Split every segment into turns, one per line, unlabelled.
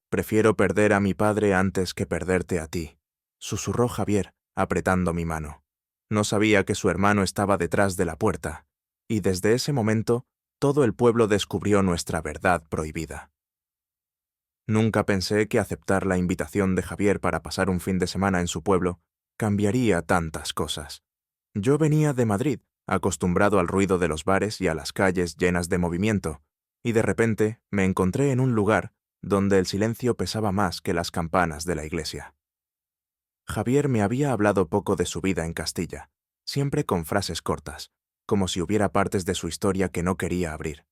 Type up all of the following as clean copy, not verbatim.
Prefiero perder a mi padre antes que perderte a ti, susurró Javier, apretando mi mano. No sabía que su hermano estaba detrás de la puerta, y desde ese momento todo el pueblo descubrió nuestra verdad prohibida. Nunca pensé que aceptar la invitación de Javier para pasar un fin de semana en su pueblo cambiaría tantas cosas. Yo venía de Madrid, acostumbrado al ruido de los bares y a las calles llenas de movimiento, y de repente me encontré en un lugar donde el silencio pesaba más que las campanas de la iglesia. Javier me había hablado poco de su vida en Castilla, siempre con frases cortas, como si hubiera partes de su historia que no quería abrir.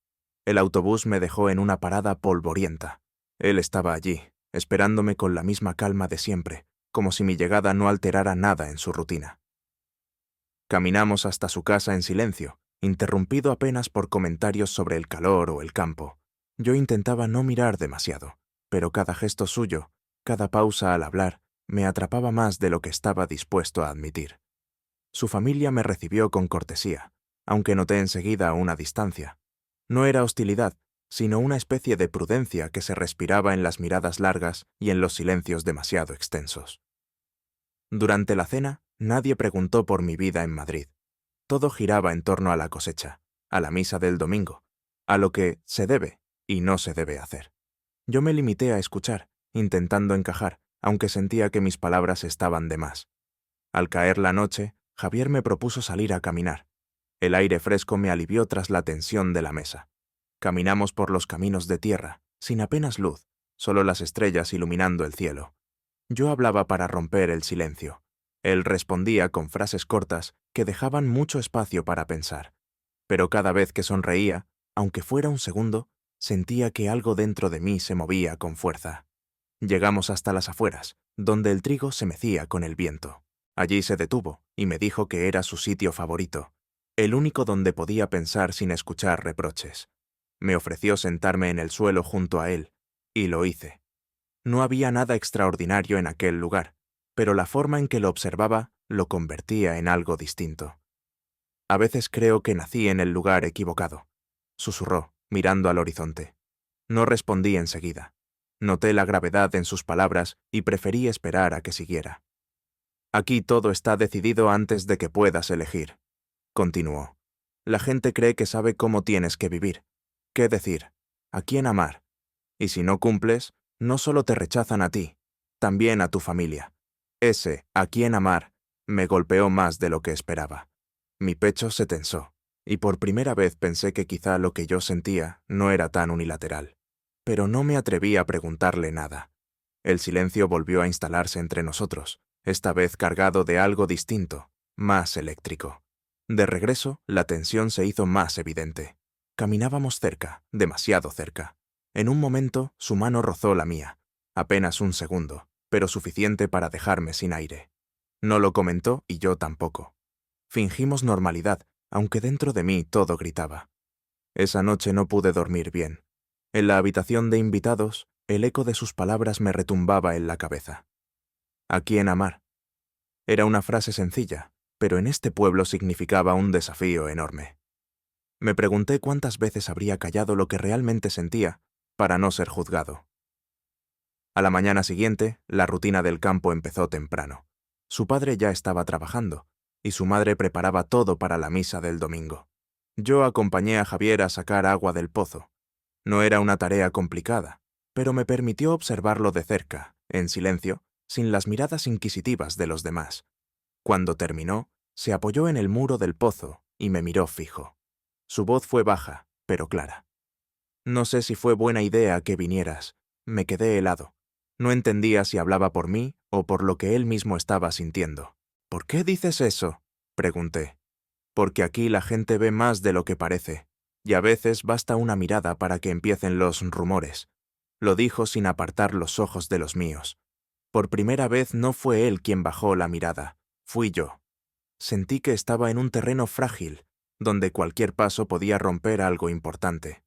El autobús me dejó en una parada polvorienta. Él estaba allí, esperándome con la misma calma de siempre, como si mi llegada no alterara nada en su rutina. Caminamos hasta su casa en silencio, interrumpido apenas por comentarios sobre el calor o el campo. Yo intentaba no mirar demasiado, pero cada gesto suyo, cada pausa al hablar, me atrapaba más de lo que estaba dispuesto a admitir. Su familia me recibió con cortesía, aunque noté enseguida una distancia. No era hostilidad, sino una especie de prudencia que se respiraba en las miradas largas y en los silencios demasiado extensos. Durante la cena, nadie preguntó por mi vida en Madrid. Todo giraba en torno a la cosecha, a la misa del domingo, a lo que se debe y no se debe hacer. Yo me limité a escuchar, intentando encajar, aunque sentía que mis palabras estaban de más. Al caer la noche, Javier me propuso salir a caminar. El aire fresco me alivió tras la tensión de la mesa. Caminamos por los caminos de tierra, sin apenas luz, solo las estrellas iluminando el cielo. Yo hablaba para romper el silencio. Él respondía con frases cortas que dejaban mucho espacio para pensar. Pero cada vez que sonreía, aunque fuera un segundo, sentía que algo dentro de mí se movía con fuerza. Llegamos hasta las afueras, donde el trigo se mecía con el viento. Allí se detuvo y me dijo que era su sitio favorito, el único donde podía pensar sin escuchar reproches. Me ofreció sentarme en el suelo junto a él, y lo hice. No había nada extraordinario en aquel lugar, pero la forma en que lo observaba lo convertía en algo distinto. A veces creo que nací en el lugar equivocado, susurró, mirando al horizonte. No respondí enseguida. Noté la gravedad en sus palabras y preferí esperar a que siguiera. Aquí todo está decidido antes de que puedas elegir, continuó. La gente cree que sabe cómo tienes que vivir, qué decir, a quién amar. Y si no cumples, no solo te rechazan a ti, también a tu familia. Ese, a quién amar, me golpeó más de lo que esperaba. Mi pecho se tensó, y por primera vez pensé que quizá lo que yo sentía no era tan unilateral. Pero no me atreví a preguntarle nada. El silencio volvió a instalarse entre nosotros, esta vez cargado de algo distinto, más eléctrico. De regreso, la tensión se hizo más evidente. Caminábamos cerca, demasiado cerca. En un momento, su mano rozó la mía. Apenas un segundo, pero suficiente para dejarme sin aire. No lo comentó y yo tampoco. Fingimos normalidad, aunque dentro de mí todo gritaba. Esa noche no pude dormir bien. En la habitación de invitados, el eco de sus palabras me retumbaba en la cabeza. ¿A quién amar? Era una frase sencilla, pero en este pueblo significaba un desafío enorme. Me pregunté cuántas veces habría callado lo que realmente sentía para no ser juzgado. A la mañana siguiente, la rutina del campo empezó temprano. Su padre ya estaba trabajando, y su madre preparaba todo para la misa del domingo. Yo acompañé a Javier a sacar agua del pozo. No era una tarea complicada, pero me permitió observarlo de cerca, en silencio, sin las miradas inquisitivas de los demás. Cuando terminó, se apoyó en el muro del pozo y me miró fijo. Su voz fue baja, pero clara. No sé si fue buena idea que vinieras. Me quedé helado. No entendía si hablaba por mí o por lo que él mismo estaba sintiendo. ¿Por qué dices eso?, pregunté. Porque aquí la gente ve más de lo que parece, y a veces basta una mirada para que empiecen los rumores. Lo dijo sin apartar los ojos de los míos. Por primera vez no fue él quien bajó la mirada, fui yo. Sentí que estaba en un terreno frágil, donde cualquier paso podía romper algo importante.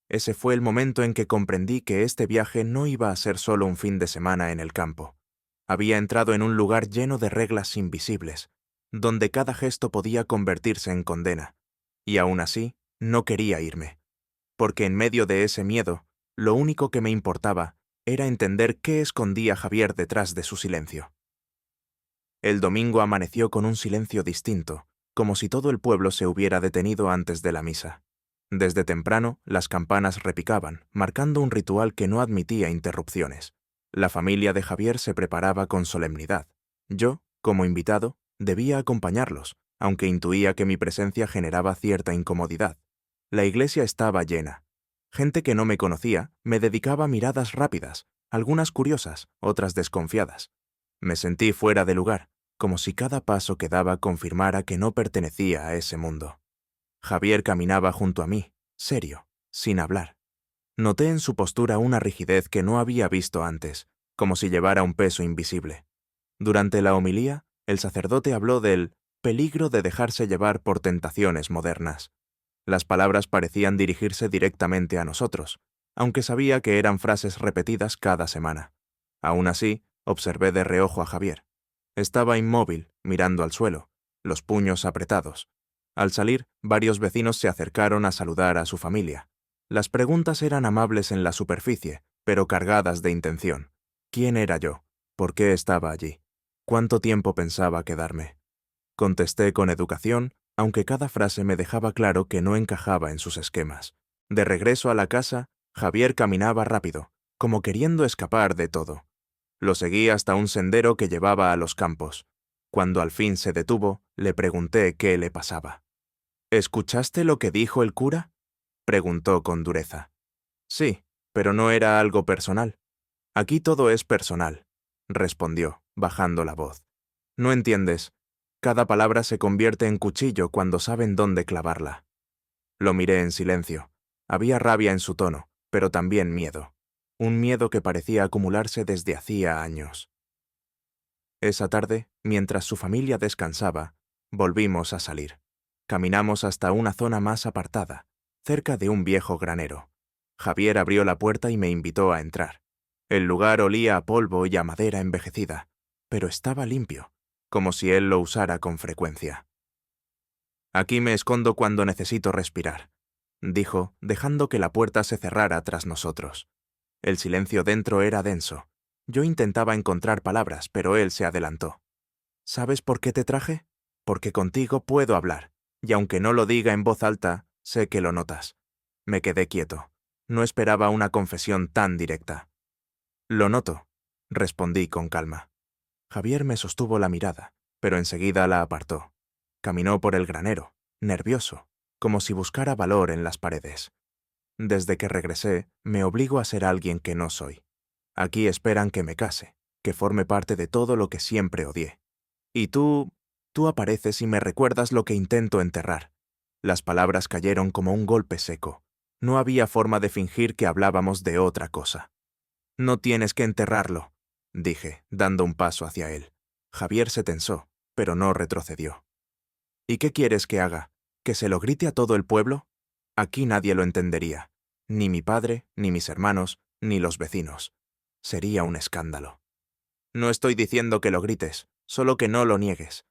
Ese fue el momento en que comprendí que este viaje no iba a ser solo un fin de semana en el campo. Había entrado en un lugar lleno de reglas invisibles, donde cada gesto podía convertirse en condena. Y aún así, no quería irme. Porque en medio de ese miedo, lo único que me importaba era entender qué escondía Javier detrás de su silencio. El domingo amaneció con un silencio distinto, como si todo el pueblo se hubiera detenido antes de la misa. Desde temprano, las campanas repicaban, marcando un ritual que no admitía interrupciones. La familia de Javier se preparaba con solemnidad. Yo, como invitado, debía acompañarlos, aunque intuía que mi presencia generaba cierta incomodidad. La iglesia estaba llena. Gente que no me conocía me dedicaba miradas rápidas, algunas curiosas, otras desconfiadas. Me sentí fuera de lugar, como si cada paso que daba confirmara que no pertenecía a ese mundo. Javier caminaba junto a mí, serio, sin hablar. Noté en su postura una rigidez que no había visto antes, como si llevara un peso invisible. Durante la homilía, el sacerdote habló del peligro de dejarse llevar por tentaciones modernas. Las palabras parecían dirigirse directamente a nosotros, aunque sabía que eran frases repetidas cada semana. Aún así, observé de reojo a Javier. Estaba inmóvil, mirando al suelo, los puños apretados. Al salir, varios vecinos se acercaron a saludar a su familia. Las preguntas eran amables en la superficie, pero cargadas de intención. ¿Quién era yo? ¿Por qué estaba allí? ¿Cuánto tiempo pensaba quedarme? Contesté con educación, aunque cada frase me dejaba claro que no encajaba en sus esquemas. De regreso a la casa, Javier caminaba rápido, como queriendo escapar de todo. Lo seguí hasta un sendero que llevaba a los campos. Cuando al fin se detuvo, le pregunté qué le pasaba. ¿Escuchaste lo que dijo el cura?, preguntó con dureza. Sí, pero no era algo personal. Aquí todo es personal, respondió, bajando la voz. No entiendes. Cada palabra se convierte en cuchillo cuando saben dónde clavarla. Lo miré en silencio. Había rabia en su tono, pero también miedo. Un miedo que parecía acumularse desde hacía años. Esa tarde, mientras su familia descansaba, volvimos a salir. Caminamos hasta una zona más apartada, cerca de un viejo granero. Javier abrió la puerta y me invitó a entrar. El lugar olía a polvo y a madera envejecida, pero estaba limpio, como si él lo usara con frecuencia. Aquí me escondo cuando necesito respirar, dijo, dejando que la puerta se cerrara tras nosotros. El silencio dentro era denso. Yo intentaba encontrar palabras, pero él se adelantó. ¿Sabes por qué te traje? Porque contigo puedo hablar, y aunque no lo diga en voz alta, sé que lo notas. Me quedé quieto. No esperaba una confesión tan directa. Lo noto, respondí con calma. Javier me sostuvo la mirada, pero enseguida la apartó. Caminó por el granero, nervioso, como si buscara valor en las paredes. Desde que regresé, me obligo a ser alguien que no soy. Aquí esperan que me case, que forme parte de todo lo que siempre odié. Y tú apareces y me recuerdas lo que intento enterrar. Las palabras cayeron como un golpe seco. No había forma de fingir que hablábamos de otra cosa. No tienes que enterrarlo, dije, dando un paso hacia él. Javier se tensó, pero no retrocedió. ¿Y qué quieres que haga? ¿Que se lo grite a todo el pueblo? Aquí nadie lo entendería. Ni mi padre, ni mis hermanos, ni los vecinos. Sería un escándalo. No estoy diciendo que lo grites, solo que no lo niegues.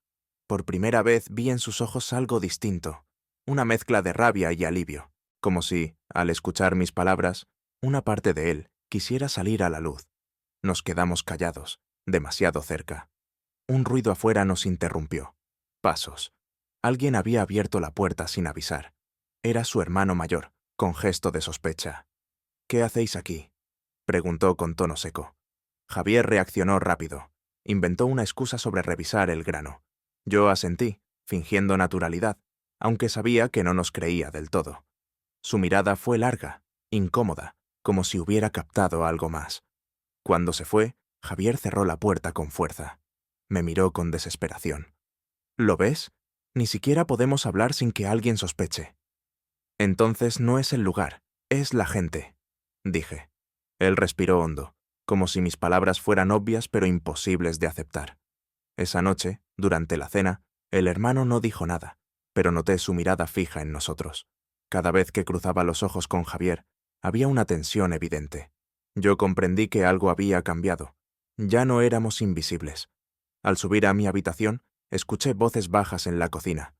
Por primera vez vi en sus ojos algo distinto, una mezcla de rabia y alivio, como si, al escuchar mis palabras, una parte de él quisiera salir a la luz. Nos quedamos callados, demasiado cerca. Un ruido afuera nos interrumpió. Pasos. Alguien había abierto la puerta sin avisar. Era su hermano mayor, con gesto de sospecha. ¿Qué hacéis aquí?, preguntó con tono seco. Javier reaccionó rápido. Inventó una excusa sobre revisar el grano. Yo asentí, fingiendo naturalidad, aunque sabía que no nos creía del todo. Su mirada fue larga, incómoda, como si hubiera captado algo más. Cuando se fue, Javier cerró la puerta con fuerza. Me miró con desesperación. ¿Lo ves? Ni siquiera podemos hablar sin que alguien sospeche. Entonces no es el lugar, es la gente, dije. Él respiró hondo, como si mis palabras fueran obvias pero imposibles de aceptar. Esa noche, durante la cena, el hermano no dijo nada, pero noté su mirada fija en nosotros. Cada vez que cruzaba los ojos con Javier, había una tensión evidente. Yo comprendí que algo había cambiado. Ya no éramos invisibles. Al subir a mi habitación, escuché voces bajas en la cocina.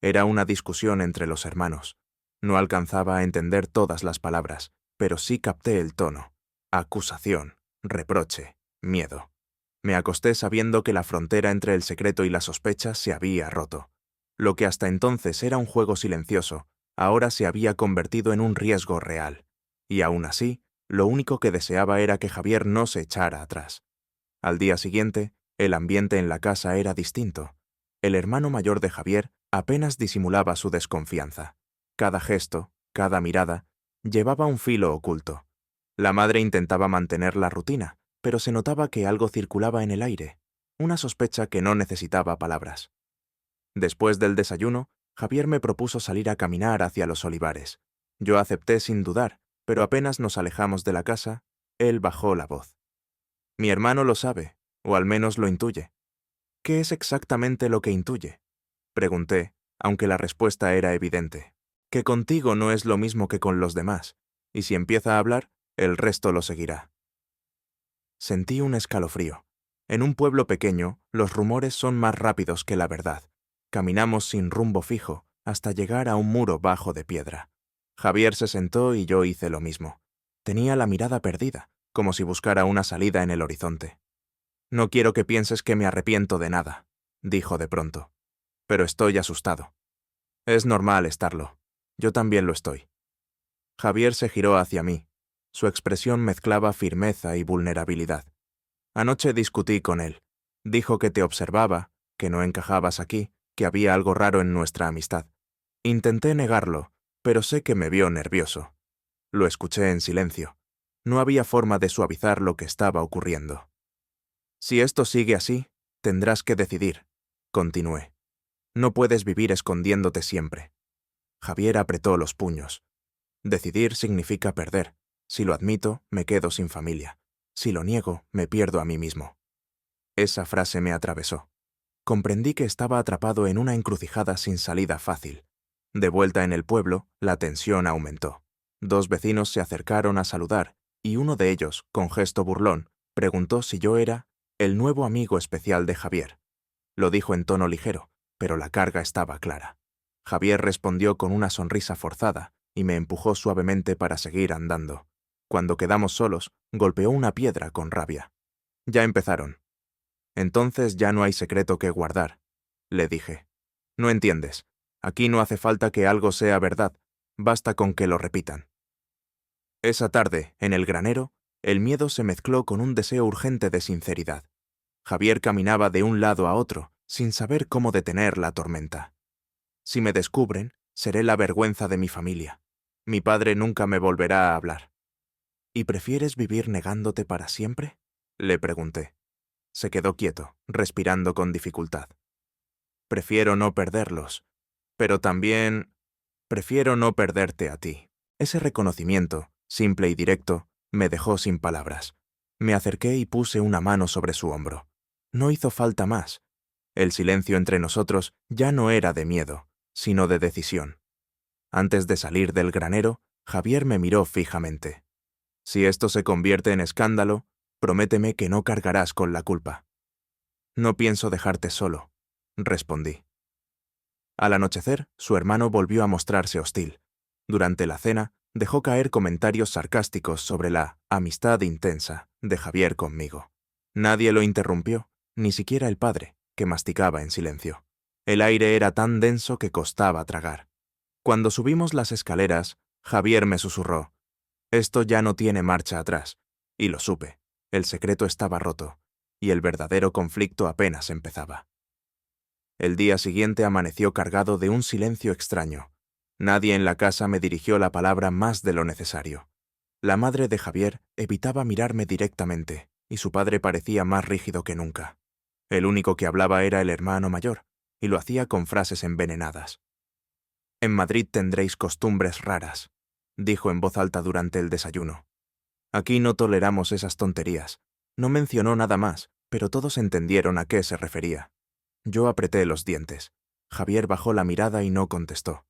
Era una discusión entre los hermanos. No alcanzaba a entender todas las palabras, pero sí capté el tono. Acusación, reproche, miedo. Me acosté sabiendo que la frontera entre el secreto y la sospecha se había roto. Lo que hasta entonces era un juego silencioso, ahora se había convertido en un riesgo real. Y aún así, lo único que deseaba era que Javier no se echara atrás. Al día siguiente, el ambiente en la casa era distinto. El hermano mayor de Javier apenas disimulaba su desconfianza. Cada gesto, cada mirada, llevaba un filo oculto. La madre intentaba mantener la rutina, pero se notaba que algo circulaba en el aire, una sospecha que no necesitaba palabras. Después del desayuno, Javier me propuso salir a caminar hacia los olivares. Yo acepté sin dudar, pero apenas nos alejamos de la casa, él bajó la voz. Mi hermano lo sabe, o al menos lo intuye. ¿Qué es exactamente lo que intuye? Pregunté, aunque la respuesta era evidente. Que contigo no es lo mismo que con los demás, y si empieza a hablar, el resto lo seguirá. Sentí un escalofrío. En un pueblo pequeño, los rumores son más rápidos que la verdad. Caminamos sin rumbo fijo, hasta llegar a un muro bajo de piedra. Javier se sentó y yo hice lo mismo. Tenía la mirada perdida, como si buscara una salida en el horizonte. No quiero que pienses que me arrepiento de nada, dijo de pronto. Pero estoy asustado. Es normal estarlo. Yo también lo estoy. Javier se giró hacia mí. Su expresión mezclaba firmeza y vulnerabilidad. Anoche discutí con él. Dijo que te observaba, que no encajabas aquí, que había algo raro en nuestra amistad. Intenté negarlo, pero sé que me vio nervioso. Lo escuché en silencio. No había forma de suavizar lo que estaba ocurriendo. Si esto sigue así, tendrás que decidir, continué. No puedes vivir escondiéndote siempre. Javier apretó los puños. Decidir significa perder. Si lo admito, me quedo sin familia. Si lo niego, me pierdo a mí mismo. Esa frase me atravesó. Comprendí que estaba atrapado en una encrucijada sin salida fácil. De vuelta en el pueblo, la tensión aumentó. Dos vecinos se acercaron a saludar, y uno de ellos, con gesto burlón, preguntó si yo era el nuevo amigo especial de Javier. Lo dijo en tono ligero, pero la carga estaba clara. Javier respondió con una sonrisa forzada y me empujó suavemente para seguir andando. Cuando quedamos solos, golpeó una piedra con rabia. Ya empezaron. Entonces ya no hay secreto que guardar, le dije. No entiendes. Aquí no hace falta que algo sea verdad, basta con que lo repitan. Esa tarde, en el granero, el miedo se mezcló con un deseo urgente de sinceridad. Javier caminaba de un lado a otro, sin saber cómo detener la tormenta. Si me descubren, seré la vergüenza de mi familia. Mi padre nunca me volverá a hablar. ¿Y prefieres vivir negándote para siempre? Le pregunté. Se quedó quieto, respirando con dificultad. Prefiero no perderlos, pero también prefiero no perderte a ti. Ese reconocimiento, simple y directo, me dejó sin palabras. Me acerqué y puse una mano sobre su hombro. No hizo falta más. El silencio entre nosotros ya no era de miedo, sino de decisión. Antes de salir del granero, Javier me miró fijamente. Si esto se convierte en escándalo, prométeme que no cargarás con la culpa. No pienso dejarte solo, respondí. Al anochecer, su hermano volvió a mostrarse hostil. Durante la cena, dejó caer comentarios sarcásticos sobre la amistad intensa de Javier conmigo. Nadie lo interrumpió, ni siquiera el padre, que masticaba en silencio. El aire era tan denso que costaba tragar. Cuando subimos las escaleras, Javier me susurró: «Esto ya no tiene marcha atrás». Y lo supe. El secreto estaba roto, y el verdadero conflicto apenas empezaba. El día siguiente amaneció cargado de un silencio extraño. Nadie en la casa me dirigió la palabra más de lo necesario. La madre de Javier evitaba mirarme directamente, y su padre parecía más rígido que nunca. El único que hablaba era el hermano mayor, y lo hacía con frases envenenadas. «En Madrid tendréis costumbres raras», dijo en voz alta durante el desayuno. «Aquí no toleramos esas tonterías». No mencionó nada más, pero todos entendieron a qué se refería. Yo apreté los dientes. Javier bajó la mirada y no contestó.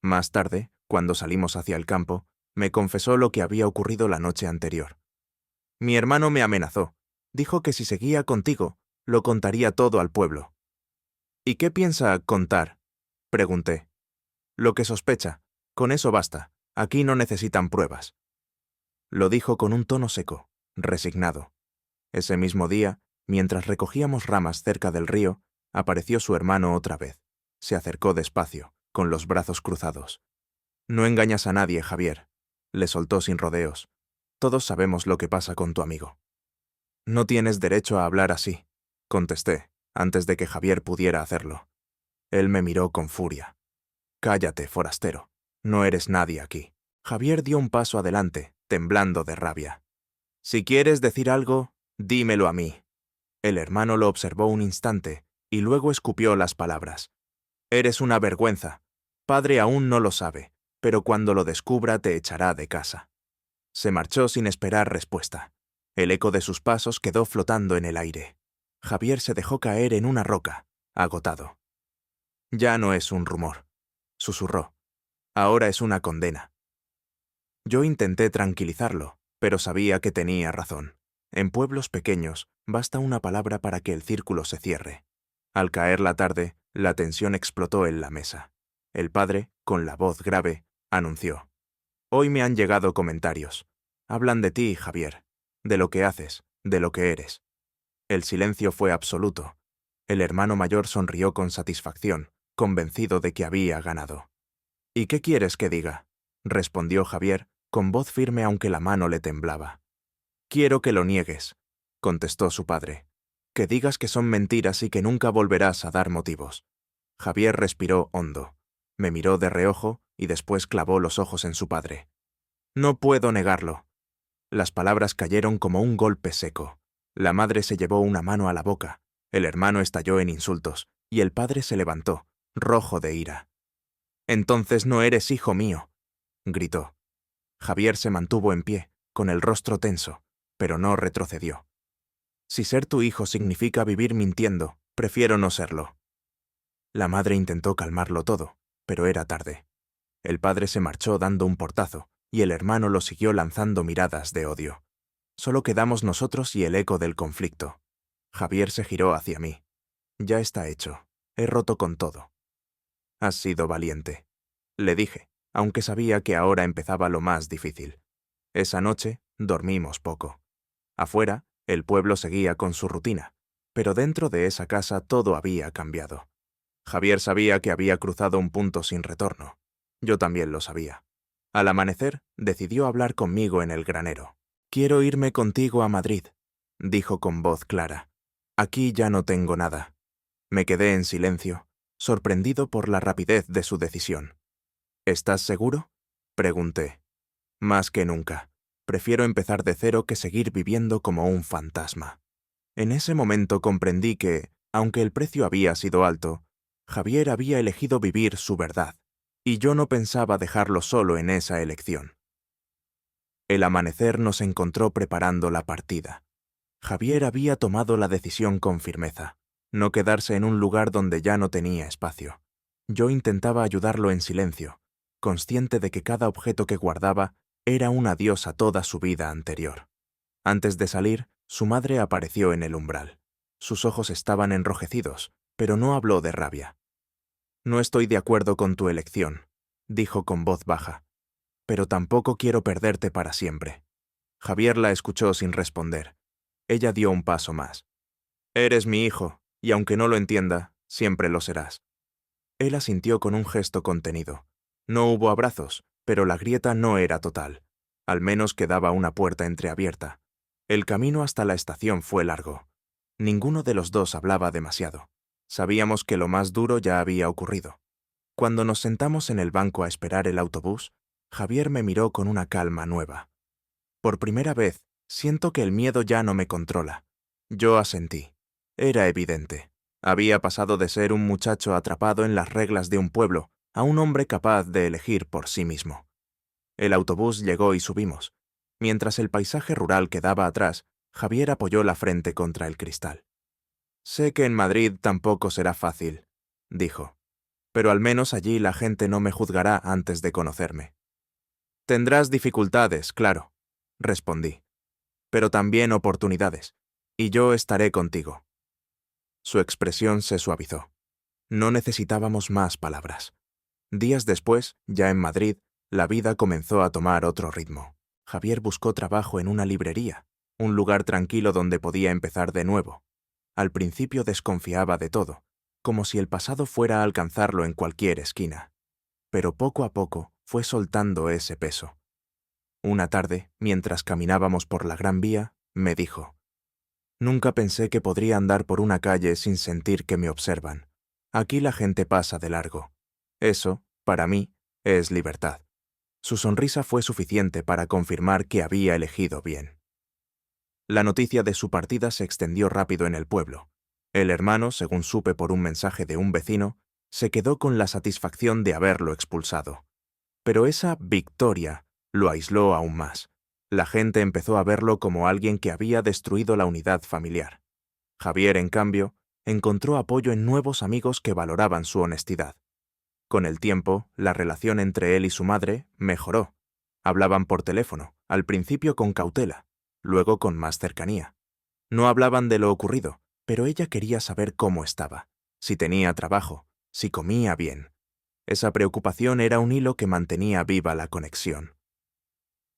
Más tarde, cuando salimos hacia el campo, me confesó lo que había ocurrido la noche anterior. «Mi hermano me amenazó. Dijo que si seguía contigo, lo contaría todo al pueblo». «¿Y qué piensa contar?», pregunté. «Lo que sospecha. Con eso basta. Aquí no necesitan pruebas». Lo dijo con un tono seco, resignado. Ese mismo día, mientras recogíamos ramas cerca del río, apareció su hermano otra vez. Se acercó despacio, con los brazos cruzados. «No engañas a nadie, Javier», le soltó sin rodeos. «Todos sabemos lo que pasa con tu amigo». «No tienes derecho a hablar así», contesté, antes de que Javier pudiera hacerlo. Él me miró con furia. «Cállate, forastero. No eres nadie aquí». Javier dio un paso adelante, temblando de rabia. «Si quieres decir algo, dímelo a mí». El hermano lo observó un instante y luego escupió las palabras. «Eres una vergüenza. Padre aún no lo sabe, pero cuando lo descubra te echará de casa». Se marchó sin esperar respuesta. El eco de sus pasos quedó flotando en el aire. Javier se dejó caer en una roca, agotado. «Ya no es un rumor», susurró. «Ahora es una condena». Yo intenté tranquilizarlo, pero sabía que tenía razón. En pueblos pequeños, basta una palabra para que el círculo se cierre. Al caer la tarde, la tensión explotó en la mesa. El padre, con la voz grave, anunció: «Hoy me han llegado comentarios. Hablan de ti, Javier, de lo que haces, de lo que eres». El silencio fue absoluto. El hermano mayor sonrió con satisfacción, convencido de que había ganado. «¿Y qué quieres que diga?», respondió Javier, con voz firme aunque la mano le temblaba. «Quiero que lo niegues», contestó su padre. «Que digas que son mentiras y que nunca volverás a dar motivos». Javier respiró hondo. Me miró de reojo y después clavó los ojos en su padre. «No puedo negarlo». Las palabras cayeron como un golpe seco. La madre se llevó una mano a la boca, el hermano estalló en insultos, y el padre se levantó, rojo de ira. «Entonces no eres hijo mío», gritó. Javier se mantuvo en pie, con el rostro tenso, pero no retrocedió. «Si ser tu hijo significa vivir mintiendo, prefiero no serlo». La madre intentó calmarlo todo, pero era tarde. El padre se marchó dando un portazo, y el hermano lo siguió lanzando miradas de odio. Solo quedamos nosotros y el eco del conflicto. Javier se giró hacia mí. «Ya está hecho. He roto con todo». «Has sido valiente», le dije, aunque sabía que ahora empezaba lo más difícil. Esa noche dormimos poco. Afuera, el pueblo seguía con su rutina, pero dentro de esa casa todo había cambiado. Javier sabía que había cruzado un punto sin retorno. Yo también lo sabía. Al amanecer, decidió hablar conmigo en el granero. «Quiero irme contigo a Madrid», dijo con voz clara. «Aquí ya no tengo nada». Me quedé en silencio, sorprendido por la rapidez de su decisión. «¿Estás seguro?», pregunté. «Más que nunca. Prefiero empezar de cero que seguir viviendo como un fantasma». En ese momento comprendí que, aunque el precio había sido alto, Javier había elegido vivir su verdad, y yo no pensaba dejarlo solo en esa elección. El amanecer nos encontró preparando la partida. Javier había tomado la decisión con firmeza, no quedarse en un lugar donde ya no tenía espacio. Yo intentaba ayudarlo en silencio, consciente de que cada objeto que guardaba era un adiós a toda su vida anterior. Antes de salir, su madre apareció en el umbral. Sus ojos estaban enrojecidos, pero no habló de rabia. «No estoy de acuerdo con tu elección», dijo con voz baja, «pero tampoco quiero perderte para siempre». Javier la escuchó sin responder. Ella dio un paso más. «Eres mi hijo, y aunque no lo entienda, siempre lo serás». Él asintió con un gesto contenido. No hubo abrazos, pero la grieta no era total. Al menos quedaba una puerta entreabierta. El camino hasta la estación fue largo. Ninguno de los dos hablaba demasiado. Sabíamos que lo más duro ya había ocurrido. Cuando nos sentamos en el banco a esperar el autobús, Javier me miró con una calma nueva. «Por primera vez, siento que el miedo ya no me controla». Yo asentí. Era evidente. Había pasado de ser un muchacho atrapado en las reglas de un pueblo a un hombre capaz de elegir por sí mismo. El autobús llegó y subimos. Mientras el paisaje rural quedaba atrás, Javier apoyó la frente contra el cristal. «Sé que en Madrid tampoco será fácil», dijo, «pero al menos allí la gente no me juzgará antes de conocerme». «Tendrás dificultades, claro», respondí, «pero también oportunidades, y yo estaré contigo». Su expresión se suavizó. No necesitábamos más palabras. Días después, ya en Madrid, la vida comenzó a tomar otro ritmo. Javier buscó trabajo en una librería. un lugar tranquilo donde podía empezar de nuevo. Al principio desconfiaba de todo, como si el pasado fuera a alcanzarlo en cualquier esquina. Pero poco a poco fue soltando ese peso. Una tarde, mientras caminábamos por la Gran Vía, me dijo: «Nunca pensé que podría andar por una calle sin sentir que me observan. Aquí la gente pasa de largo. Eso, para mí, es libertad». Su sonrisa fue suficiente para confirmar que había elegido bien. La noticia de su partida se extendió rápido en el pueblo. El hermano, según supe por un mensaje de un vecino, se quedó con la satisfacción de haberlo expulsado. Pero esa victoria lo aisló aún más. La gente empezó a verlo como alguien que había destruido la unidad familiar. Javier, en cambio, encontró apoyo en nuevos amigos que valoraban su honestidad. Con el tiempo, la relación entre él y su madre mejoró. Hablaban por teléfono, al principio con cautela, luego con más cercanía. No hablaban de lo ocurrido, pero ella quería saber cómo estaba, si tenía trabajo, si comía bien. Esa preocupación era un hilo que mantenía viva la conexión.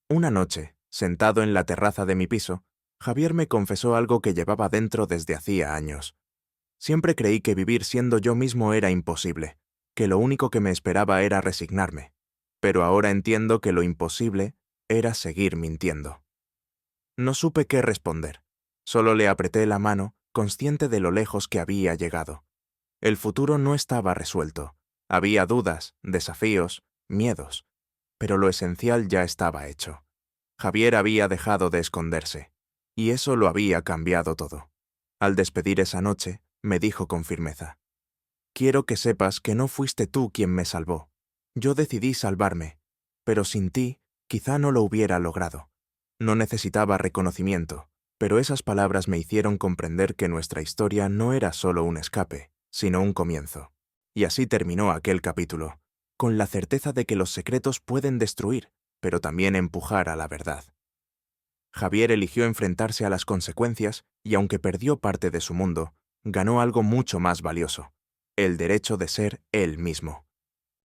Una noche, sentado en la terraza de mi piso, Javier me confesó algo que llevaba dentro desde hacía años. Siempre creí que vivir siendo yo mismo era imposible, que lo único que me esperaba era resignarme, pero ahora entiendo que lo imposible era seguir mintiendo. No supe qué responder. Solo le apreté la mano, consciente de lo lejos que había llegado. El futuro no estaba resuelto. Había dudas, desafíos, miedos, pero lo esencial ya estaba hecho. Javier había dejado de esconderse, y eso lo había cambiado todo. Al despedir esa noche, me dijo con firmeza: «Quiero que sepas que no fuiste tú quien me salvó. Yo decidí salvarme, pero sin ti quizá no lo hubiera logrado. No necesitaba reconocimiento, pero esas palabras me hicieron comprender que nuestra historia no era solo un escape, sino un comienzo». Y así terminó aquel capítulo, con la certeza de que los secretos pueden destruir, pero también empujar a la verdad. Javier eligió enfrentarse a las consecuencias y, aunque perdió parte de su mundo, ganó algo mucho más valioso: el derecho de ser él mismo.